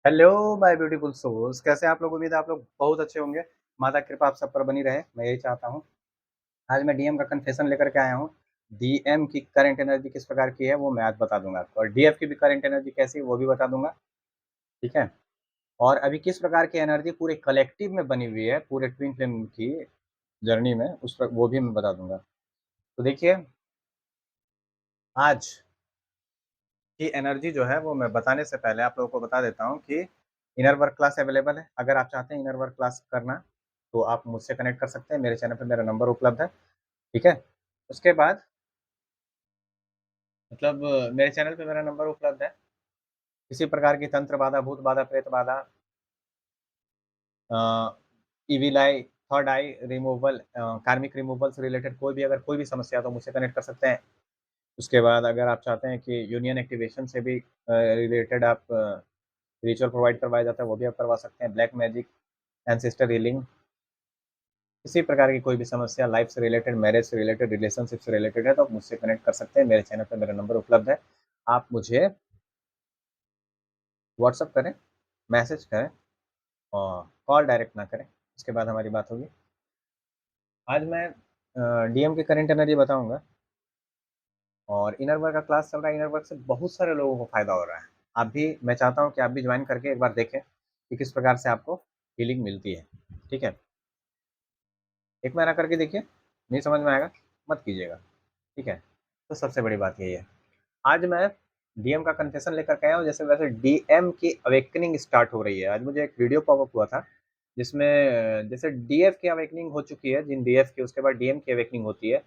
Hello my beautiful souls, कैसे हैं आप लोग। उम्मीद है आप लोग बहुत अच्छे होंगे। माता की कृपा आप सब पर बनी रहे, मैं यही चाहता हूँ। आज मैं डीएम का कन्फेशन लेकर के आया हूँ। डीएम की करंट एनर्जी किस प्रकार की है वो मैं आज बता दूंगा आपको, और डीएफ की भी करंट एनर्जी कैसी है वो भी बता दूंगा। ठीक है। और अभी किस प्रकार की एनर्जी पूरे कलेक्टिव में बनी हुई है, पूरे ट्विन फ्लेम की जर्नी में, उस पर वो भी मैं बता दूंगा। तो देखिए, आज की एनर्जी जो है वो मैं बताने से पहले आप लोगों को बता देता हूँ कि इनर वर्क क्लास अवेलेबल है। अगर आप चाहते हैं इनर वर्क क्लास करना तो आप मुझसे कनेक्ट कर सकते हैं। मेरे चैनल पे मेरा नंबर उपलब्ध है। ठीक है। उसके बाद मेरे चैनल पे मेरा नंबर उपलब्ध है। किसी प्रकार की तंत्र बाधा, भूत बाधा, प्रेत बाधा, इविल आई, थर्ड आई रिमूवल, कार्मिक रिमूवल से रिलेटेड कोई भी समस्या तो मुझसे कनेक्ट कर सकते हैं। उसके बाद अगर आप चाहते हैं कि यूनियन एक्टिवेशन से भी रिलेटेड आप रिचुअल प्रोवाइड करवाया जाता है वो भी आप करवा सकते हैं। ब्लैक मैजिक, एंसेस्टर हीलिंग, किसी प्रकार की कोई भी समस्या लाइफ से रिलेटेड, मैरिज से रिलेटेड, रिलेशनशिप से रिलेटेड है तो आप मुझसे कनेक्ट कर सकते हैं। मेरे चैनल पर मेरा नंबर उपलब्ध है। आप मुझे व्हाट्सअप करें, मैसेज करें और कॉल डायरेक्ट ना करें। उसके बाद हमारी बात होगी। आज मैं डीएम की करंट एनर्जी बताऊंगा, और इनर वर्क का क्लास चल रहा है। इनर वर्क से बहुत सारे लोगों को फायदा हो रहा है। आप भी, मैं चाहता हूँ कि आप भी ज्वाइन करके एक बार देखें कि किस प्रकार से आपको हीलिंग मिलती है। ठीक है। एक महीना करके देखिए, नहीं समझ में आएगा मत कीजिएगा। ठीक है। तो सबसे बड़ी बात यही है, आज मैं डीएम का कन्फेशन लेकर के आया हूँ। जैसे वैसे डीएम की अवेकनिंग स्टार्ट हो रही है। आज मुझे एक वीडियो पॉपअप हुआ था जिसमें जैसे डीएफ की अवेकनिंग हो चुकी है, जिन डीएफ की, उसके बाद डीएम की अवेकनिंग होती है।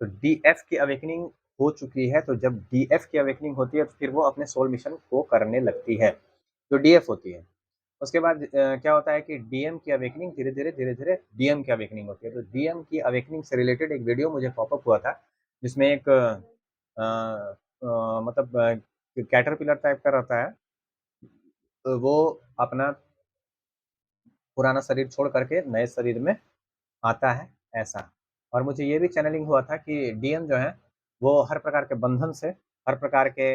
तो डीएफ की अवेकनिंग हो चुकी है, तो जब डीएफ की अवेकनिंग होती है तो फिर वो अपने सोल मिशन को करने लगती है, जो डीएफ होती है। उसके बाद क्या होता है कि डीएम की अवेकनिंग धीरे धीरे डीएम की अवेकनिंग होती है। तो डीएम की अवेकनिंग से रिलेटेड एक वीडियो मुझे पॉपअप हुआ था जिसमें एक कैटरपिलर टाइप का रहता है। तो वो अपना पुराना शरीर छोड़ करके नए शरीर में आता है, ऐसा। और मुझे ये भी चैनलिंग हुआ था कि डीएम जो है वो हर प्रकार के बंधन से, हर प्रकार के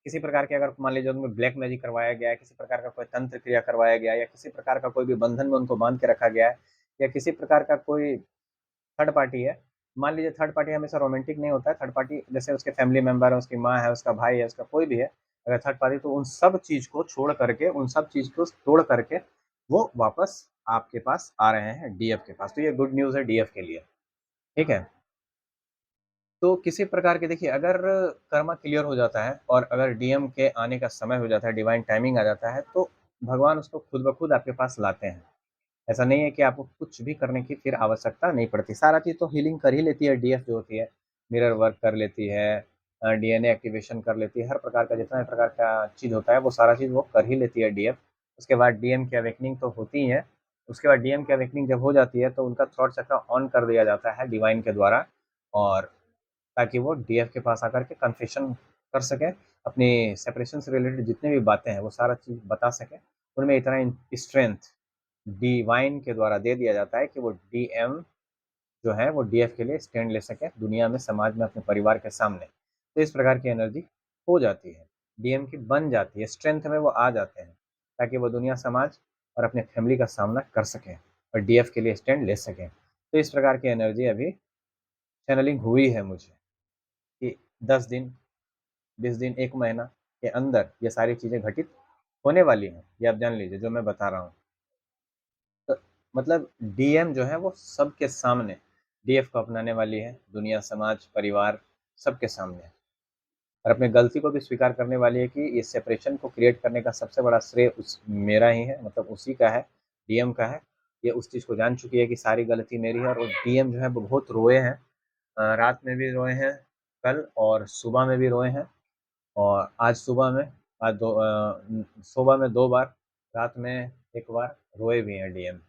किसी प्रकार के, अगर मान लीजिए उनमें ब्लैक मैजिक करवाया गया है, किसी प्रकार का कोई तंत्र क्रिया करवाया गया है, या किसी प्रकार का कोई भी बंधन में उनको बांध के रखा गया है, या किसी प्रकार का कोई थर्ड पार्टी है। मान लीजिए थर्ड पार्टी हमेशा रोमांटिक नहीं होता है। थर्ड पार्टी जैसे उसके फैमिली मेंबर है, उसकी माँ है, उसका भाई है, उसका कोई भी है, अगर थर्ड पार्टी, तो उन सब चीज को छोड़ करके, उन सब चीज को तोड़ करके वो वापस आपके पास आ रहे हैं, डीएफ के पास। तो ये गुड न्यूज है डीएफ के लिए। ठीक है। तो किसी प्रकार के देखिए, अगर कर्मा क्लियर हो जाता है और अगर डीएम के आने का समय हो जाता है, डिवाइन टाइमिंग आ जाता है, तो भगवान उसको खुद ब खुद आपके पास लाते हैं। ऐसा नहीं है कि आपको कुछ भी करने की फिर आवश्यकता नहीं पड़ती। सारा चीज़ तो हीलिंग कर ही लेती है डीएफ जो होती है। मिरर वर्क कर लेती है, डीएनए एक्टिवेशन कर लेती है, हर प्रकार का जितना भी प्रकार का चीज़ होता है वो सारा चीज़ वो कर ही लेती है डीएफ। उसके बाद डीएम की अवेकनिंग तो होती ही है। उसके बाद डीएम की अवेकनिंग जब हो जाती है तो उनका थ्रॉट चक्र ऑन कर दिया जाता है डिवाइन के द्वारा, और ताकि वो डीएफ के पास आकर के कन्फेशन कर सके, अपनी सेपरेशन से रिलेटेड जितनी भी बातें हैं वो सारा चीज़ बता सके। उनमें इतना स्ट्रेंथ डिवाइन के द्वारा दे दिया जाता है कि वो डीएम जो है वो डीएफ के लिए स्टैंड ले सके दुनिया में, समाज में, अपने परिवार के सामने। तो इस प्रकार की एनर्जी हो जाती है, डीएम की बन जाती है, स्ट्रेंथ में वो आ जाते हैं, ताकि वो दुनिया, समाज और अपने फैमिली का सामना कर सकें और डीएफ के लिए स्टैंड ले सकें। तो इस प्रकार की एनर्जी अभी चैनलिंग हुई है मुझे कि 10 दिन, 20 दिन, 1 महीना के अंदर ये सारी चीज़ें घटित होने वाली हैं। ये आप जान लीजिए जो मैं बता रहा हूँ। तो मतलब डीएम जो है वो सबके सामने डीएफ को अपनाने वाली है, दुनिया, समाज, परिवार, सबके सामने। और अपनी गलती को भी स्वीकार करने वाली है कि इस सेपरेशन को क्रिएट करने का सबसे बड़ा श्रेय उस मेरा ही है, मतलब उसी का है, डीएम का है। ये उस चीज़ को जान चुकी है कि सारी गलती मेरी है, और वो डीएम जो है वो बहुत रोए हैं। रात में भी रोए हैं, कल और सुबह में भी रोए हैं। और आज सुबह में, सुबह में 2 बार, रात में 1 बार रोए भी हैं डीएम।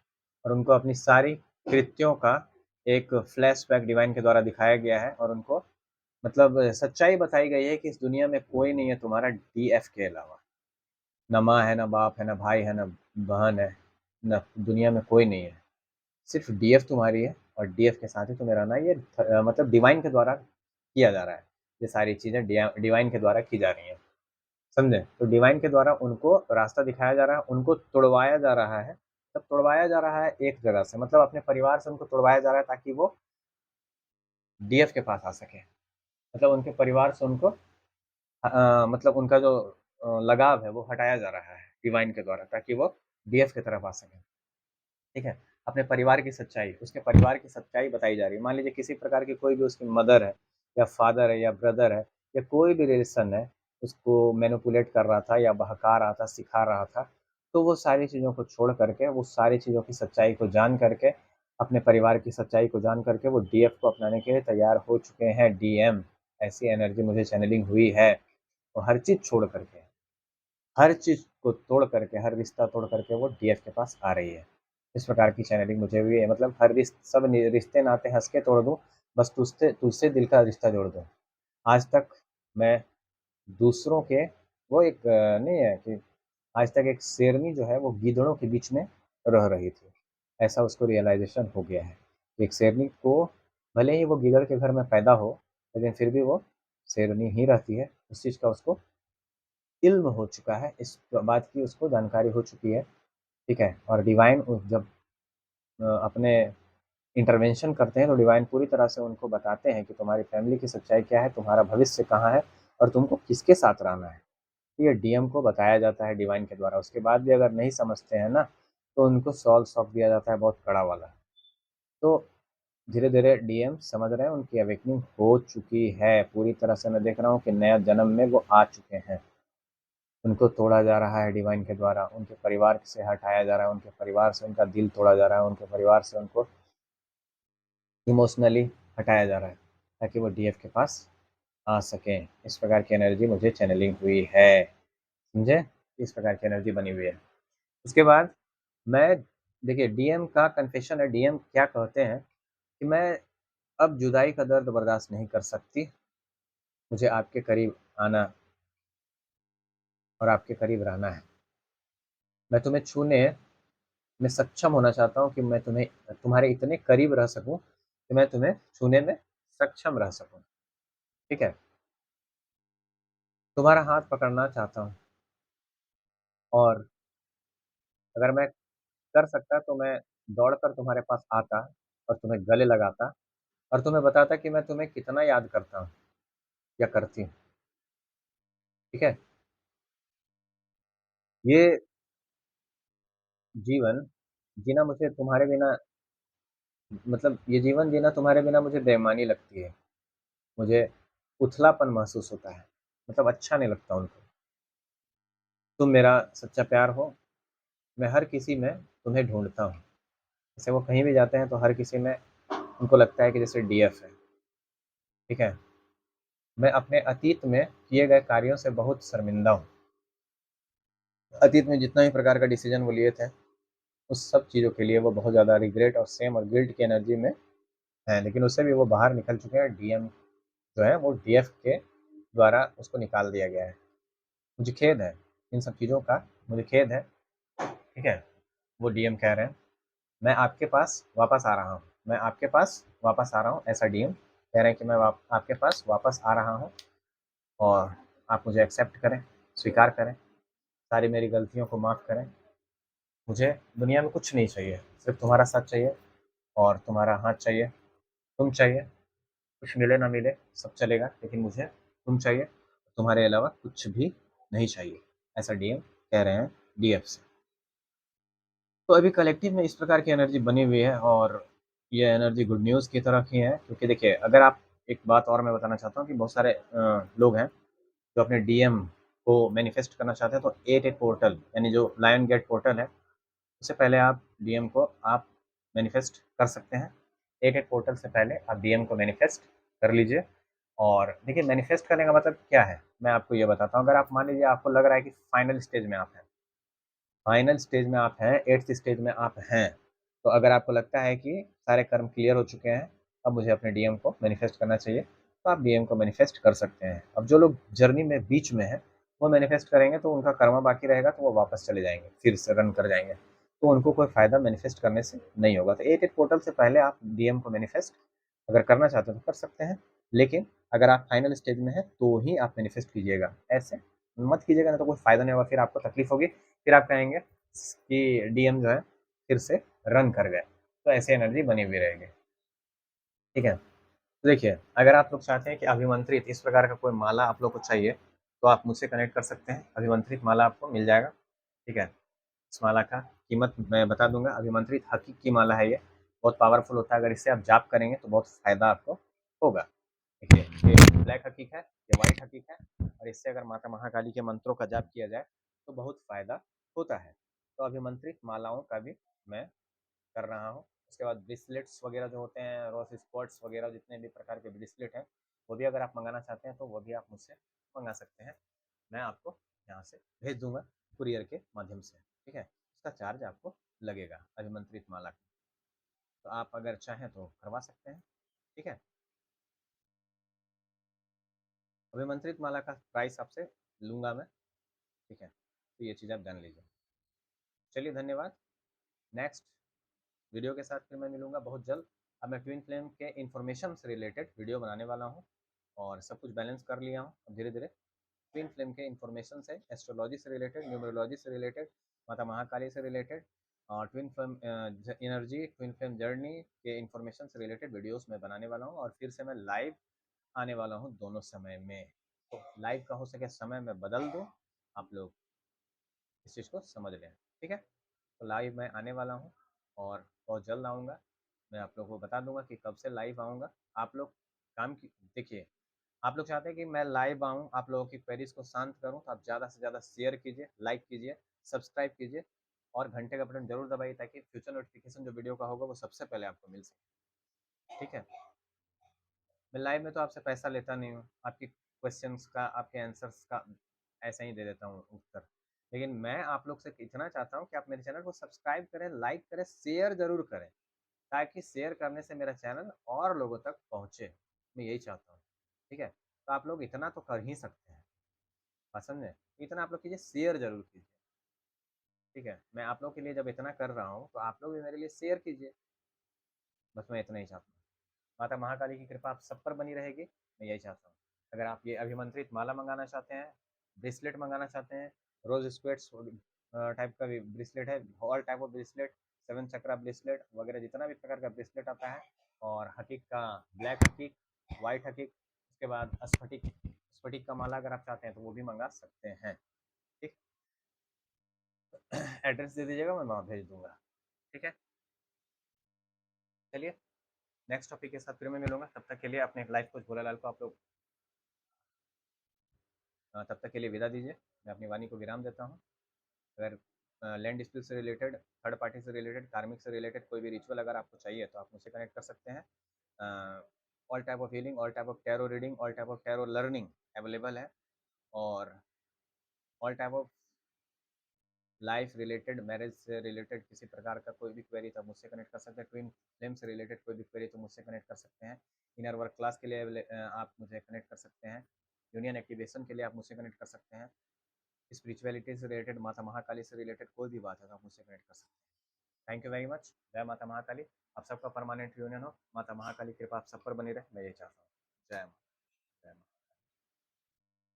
और उनको अपनी सारी कृत्यों का एक फ्लैशबैक डिवाइन के द्वारा दिखाया गया है, और उनको मतलब सच्चाई बताई गई है कि इस दुनिया में कोई नहीं है तुम्हारा डीएफ के अलावा। न माँ है, न बाप है, न भाई है, न बहन है, न दुनिया में कोई नहीं है। सिर्फ डीएफ तुम्हारी है, और डीएफ के साथ ही तुम्हें रहना है। ये मतलब डिवाइन के द्वारा किया जा रहा है। ये सारी चीज़ें डिवाइन के द्वारा की जा रही हैं। समझे? तो डिवाइन के द्वारा उनको रास्ता दिखाया जा रहा है, उनको तुड़वाया जा रहा है। तब तुड़वाया जा रहा है एक जगह से, मतलब अपने परिवार से उनको तुड़वाया जा रहा है ताकि वो डीएफ के पास आ सके। मतलब उनके परिवार से उनको मतलब उनका जो लगाव है वो हटाया जा रहा है डिवाइन के द्वारा, ताकि वो डीएफ की तरफ आ सके। ठीक है? अपने परिवार की सच्चाई, उसके परिवार की सच्चाई बताई जा रही है। मान लीजिए किसी प्रकार की कोई भी उसकी मदर है या फादर है या ब्रदर है या कोई भी रिलेशन है, उसको मैनिपुलेट कर रहा था या बहका रहा था, सिखा रहा था, तो वो सारी चीज़ों को छोड़ करके, वो सारी चीज़ों की सच्चाई को जान करके, अपने परिवार की सच्चाई को जान करके वो डीएफ को अपनाने के लिए तैयार हो चुके हैं। डीएम, ऐसी एनर्जी मुझे चैनलिंग हुई है। वो हर चीज़ छोड़ करके, हर चीज़ को तोड़ करके, हर रिश्ता तोड़ करके वो डीएफ के पास आ रही है। इस प्रकार की चैनलिंग मुझे हुई है, मतलब हर सब रिश्ते नाते हंस के तोड़ दूँ, बस तुझसे तुझसे दिल का रिश्ता जोड़ दूँ। आज तक मैं दूसरों के, वो एक नहीं है कि आज तक एक शेरनी जो है वो गीदड़ों के बीच में रह रही थी, ऐसा उसको रियलाइजेशन हो गया है। एक शेरनी को भले ही वो गीदड़ के घर में पैदा हो, लेकिन फिर भी वो शेरनी ही रहती है। उस चीज़ का उसको इल्म हो चुका है, इस बात की उसको जानकारी हो चुकी है। ठीक है? और डिवाइन जब अपने इंटरवेंशन करते हैं तो डिवाइन पूरी तरह से उनको बताते हैं कि तुम्हारी फैमिली की सच्चाई क्या है, तुम्हारा भविष्य कहाँ है और तुमको किसके साथ रहना है। ये डीएम को बताया जाता है डिवाइन के द्वारा। उसके बाद भी अगर नहीं समझते हैं ना, तो उनको सॉल्व सौंप दिया जाता है बहुत कड़ा वाला। तो धीरे-धीरे डीएम समझ रहे हैं, उनकी अवेकनिंग हो चुकी है। पूरी तरह से मैं देख रहा हूँ कि नया जन्म में वो आ चुके हैं। उनको तोड़ा जा रहा है डिवाइन के द्वारा, उनके परिवार से हटाया जा रहा है, उनके परिवार से उनका दिल तोड़ा जा रहा है, उनके परिवार से उनको इमोशनली हटाया जा रहा है, ताकि वो डीएफ के पास आ सकें। इस प्रकार की एनर्जी मुझे चैनलिंग हुई है, समझे? इस प्रकार की एनर्जी बनी हुई है। उसके बाद मैं, देखिए डीएम का कन्फेशन है, डीएम क्या कहते हैं कि मैं अब जुदाई का दर्द बर्दाश्त नहीं कर सकती, मुझे आपके करीब आना और आपके करीब रहना है। मैं तुम्हें छूने में सक्षम होना चाहता हूँ कि मैं तुम्हें, तुम्हारे इतने करीब रह सकूँ कि मैं तुम्हें छूने में सक्षम रह सकूँ। ठीक है? तुम्हारा हाथ पकड़ना चाहता हूँ और अगर मैं कर सकता तो मैं दौड़कर तुम्हारे पास आता और तुम्हें गले लगाता और तुम्हें बताता कि मैं तुम्हें कितना याद करता हूँ या करती हूँ। ठीक है? ये जीवन जीना मुझे तुम्हारे बिना, मतलब ये जीवन जीना तुम्हारे बिना मुझे बेईमानी लगती है। मुझे उथलापन महसूस होता है, मतलब अच्छा नहीं लगता उनको। तुम मेरा सच्चा प्यार हो, मैं हर किसी में तुम्हें ढूँढता हूँ। जैसे वो कहीं भी जाते हैं तो हर किसी में उनको लगता है कि जैसे डीएफ है। ठीक है? मैं अपने अतीत में किए गए कार्यों से बहुत शर्मिंदा हूँ। अतीत में जितना भी प्रकार का डिसीज़न वो लिए थे, उस सब चीज़ों के लिए वो बहुत ज़्यादा रिग्रेट और शेम और गिल्ट की एनर्जी में हैं, लेकिन उससे भी वो बाहर निकल चुके हैं। डीएम जो है वो डीएफ के द्वारा उसको निकाल दिया गया है। मुझे खेद है इन सब चीज़ों का, मुझे खेद है। ठीक है? वो डीएम कह रहे हैं, मैं आपके पास वापस आ रहा हूँ, मैं आपके पास वापस आ रहा हूँ, ऐसा डीएम कह रहे हैं कि मैं आपके पास वापस आ रहा हूँ और आप मुझे एक्सेप्ट करें, स्वीकार करें, सारी मेरी गलतियों को माफ़ करें। मुझे दुनिया में कुछ नहीं चाहिए, सिर्फ तुम्हारा साथ चाहिए और तुम्हारा हाथ चाहिए। तुम चाहिए, कुछ मिले ना मिले सब चलेगा, लेकिन मुझे तुम चाहिए, तुम्हारे अलावा कुछ भी नहीं चाहिए, ऐसा डीएम कह रहे हैं डीएफ से। तो अभी कलेक्टिव में इस प्रकार की एनर्जी बनी हुई है और ये एनर्जी गुड न्यूज़ की तरफ ही है, क्योंकि देखिए अगर आप, एक बात और मैं बताना चाहता हूँ कि बहुत सारे लोग हैं जो अपने डीएम को मैनिफेस्ट करना चाहते हैं, तो 8 पोर्टल यानी जो लायन गेट पोर्टल है, उससे पहले आप डीएम को आप मैनिफेस्ट कर सकते हैं। 8 पोर्टल से पहले आप डीएम को मैनिफेस्ट कर लीजिए। और देखिए मैनिफेस्ट करने का मतलब क्या है, मैं आपको ये बताता हूँ। अगर आप मान लीजिए आपको लग रहा है कि फाइनल स्टेज में आप हैं, फाइनल स्टेज में आप हैं, 8th स्टेज में आप हैं, तो अगर आपको लगता है कि सारे कर्म क्लियर हो चुके हैं, अब मुझे अपने डीएम को मैनिफेस्ट करना चाहिए, तो आप डीएम को मैनिफेस्ट कर सकते हैं। अब जो लोग जर्नी में बीच में हैं, वो मैनिफेस्ट करेंगे तो उनका कर्मा बाकी रहेगा, तो वो वापस चले जाएँगे, फिर से रन कर जाएँगे। तो उनको कोई फ़ायदा मैनिफेस्ट करने से नहीं होगा। तो 8 पोर्टल से पहले आप डीएम को मैनिफेस्ट अगर करना चाहते हो तो कर सकते हैं, लेकिन अगर आप फाइनल स्टेज में हैं, तो ही आप मैनिफेस्ट कीजिएगा। ऐसे मत कीजिएगा, नहीं तो कोई फ़ायदा नहीं होगा, फिर आपको तकलीफ़ होगी, फिर आप कहेंगे कि डीएम जो है फिर से रन कर गए, तो ऐसी एनर्जी बनी हुई रहेगी। ठीक है? तो देखिए, अगर आप लोग चाहते हैं कि अभिमंत्रित इस प्रकार का कोई माला आप लोग को चाहिए, तो आप मुझसे कनेक्ट कर सकते हैं, अभिमंत्रित माला आपको मिल जाएगा। ठीक है? इस माला का कीमत मैं बता दूँगा, अभिमंत्रित हकीक की माला है ये, बहुत पावरफुल होता है, अगर इससे आप जाप करेंगे तो बहुत फ़ायदा आपको होगा। देखिए, ये ब्लैक हकीक है, ये व्हाइट हकीक है, और इससे अगर माता महाकाली के मंत्रों का जाप किया जाए, तो बहुत फ़ायदा होता है। तो अभिमंत्रित मालाओं का भी मैं कर रहा हूँ। उसके बाद ब्रेसलेट्स वगैरह जो होते हैं, रोज़ स्क्वाट्स वगैरह जितने भी प्रकार के ब्रेसलेट हैं, वो भी अगर आप मँगाना चाहते हैं, तो वो भी आप मुझसे मँगा सकते हैं। मैं आपको यहाँ से भेज दूँगा कुरियर के माध्यम से, ठीक है? उसका चार्ज आपको लगेगा अभिमंत्रित माला का। तो आप अगर चाहें तो करवा सकते हैं, ठीक है? अभिमंत्रित माला का प्राइस आपसे लूँगा मैं, ठीक है? तो ये चीज़ आप जान लीजिए। चलिए धन्यवाद। नेक्स्ट वीडियो के साथ फिर मैं मिलूँगा बहुत जल्द। अब मैं ट्विन फ्लेम के इन्फॉर्मेशन से रिलेटेड वीडियो बनाने वाला हूँ, और सब कुछ बैलेंस कर लिया हूँ अब धीरे-धीरे। ट्विन फ्लेम के इन्फॉर्मेशन से, एस्ट्रोलॉजी से रिलेटेड, न्यूमरोलॉजी से रिलेटेड, माता महाकाली से related, twin flame energy, twin flame journey के इन्फॉर्मेशन से रिलेटेड वीडियोस मैं बनाने वाला हूँ, और फिर से मैं लाइव आने वाला हूँ दोनों समय में। तो लाइव का हो सके समय मैं बदल दूँ, आप लोग इस चीज़ को समझ लें, ठीक है? तो लाइव मैं आने वाला हूँ, और बहुत जल्द आऊँगा। मैं आप लोगों को बता दूँगा कि कब से लाइव आऊँगा। आप लोग काम की देखिए, आप लोग चाहते हैं कि मैं लाइव आऊँ, आप लोगों की क्वेरीज़ को शांत करूँ, तो आप ज़्यादा से ज़्यादा शेयर कीजिए, लाइक कीजिए, सब्सक्राइब कीजिए, और घंटे का बटन ज़रूर दबाइए, ताकि फ्यूचर नोटिफ़िकेशन जो वीडियो का होगा वो सबसे पहले आपको मिल सके, ठीक है? मैं लाइव में तो आपसे पैसा लेता नहीं हूँ, आपके क्वेश्चंस का, आपके आंसर्स का ऐसा ही दे देता हूँ उत्तर। लेकिन मैं आप लोग से इतना चाहता हूँ कि आप मेरे चैनल को सब्सक्राइब करें, लाइक करें, शेयर ज़रूर करें, ताकि शेयर करने से मेरा चैनल और लोगों तक पहुँचे। मैं यही चाहता हूँ, ठीक है? तो आप लोग इतना तो कर ही सकते हैं, बात समझे? इतना आप लोग कीजिए, शेयर ज़रूर कीजिए, ठीक है? मैं आप लोग के लिए जब इतना कर रहा हूँ, तो आप लोग भी मेरे लिए शेयर कीजिए, बस मैं इतना ही चाहता हूँ। माता महाकाली की कृपा आप सब पर बनी रहेगी, मैं यही चाहता हूँ। अगर आप ये अभिमंत्रित माला मंगाना चाहते हैं, ब्रेसलेट मंगाना चाहते हैं, रोज स्क्वेट्स टाइप का भी ब्रेसलेट है, all type of bracelet, seven chakra bracelet वगैरह जितना भी प्रकार का ब्रेसलेट आता है, और हकीक का ब्लैक हकीक, वाइट हकीक, उसके बाद स्फटिक, स्फटिक का माला अगर आप चाहते हैं तो वो भी मंगा सकते हैं, ठीक? एड्रेस दे दीजिएगा, मैं वहाँ भेज दूंगा, ठीक है? चलिए, नेक्स्ट टॉपिक के साथ फिर मैं मिलूंगा, तब तक के लिए अपने लाइफ कोच भोलालाल को आप लोग तब तक के लिए विदा दीजिए। मैं अपनी वाणी को विराम देता हूँ। अगर लैंड डिस्प्यूट से रिलेटेड, थर्ड पार्टी से रिलेटेड, कार्मिक से रिलेटेड कोई भी रिचुअल अगर आपको चाहिए, तो आप मुझसे कनेक्ट कर सकते हैं। All type of healing, all type of tarot reading, all type of tarot learning available है, और all type of life related, marriage से रिलेटेड किसी प्रकार का कोई भी क्वेरी तो आप मुझसे कनेक्ट कर सकते हैं। ट्विन फ्लेम से रिलेटेड कोई भी क्वेरी तो मुझसे कनेक्ट कर सकते हैं। इनर वर्क क्लास के लिए आप मुझे कनेक्ट कर सकते हैं। यूनियन एक्टिवेशन के लिए आप मुझसे कनेक्ट कर सकते हैं। स्पिरिचुअलिटी से रिलेटेड, माता महाकाली से रिलेटेड कोई भी बात है तो आप मुझसे कनेक्ट कर सकते हैं। Thank you very much. जय माता महाकाली। आप सबका परमानेंट यूनियन हो, माता महाकाली कृपा आप सब पर बनी रहे, मैं यही चाहता हूँ। जय माता, जय माता।